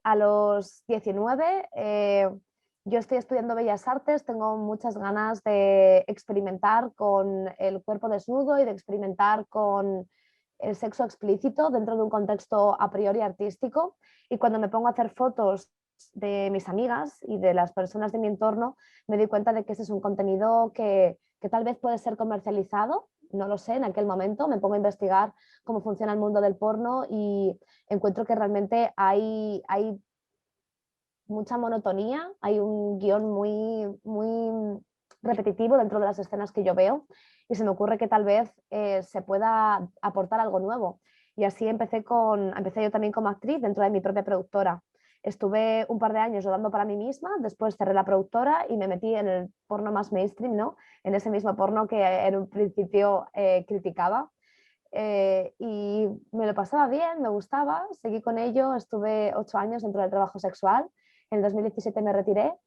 a los 19 yo estoy estudiando Bellas Artes, tengo muchas ganas de experimentar con el cuerpo desnudo y de experimentar con el sexo explícito dentro de un contexto a priori artístico. Y cuando me pongo a hacer fotos de mis amigas y de las personas de mi entorno, me doy cuenta de que ese es un contenido que tal vez puede ser comercializado, no lo sé, en aquel momento me pongo a investigar cómo funciona el mundo del porno y encuentro que realmente hay mucha monotonía, hay un guión muy repetitivo dentro de las escenas que yo veo y se me ocurre que tal vez se pueda aportar algo nuevo. Y así empecé yo también como actriz dentro de mi propia productora. Estuve un par de años rodando para mí misma, después cerré la productora y me metí en el porno más mainstream, ¿no? En ese mismo porno que en un principio criticaba. Y me lo pasaba bien, me gustaba, seguí con ello, estuve 8 años dentro del trabajo sexual. En el 2017 me retiré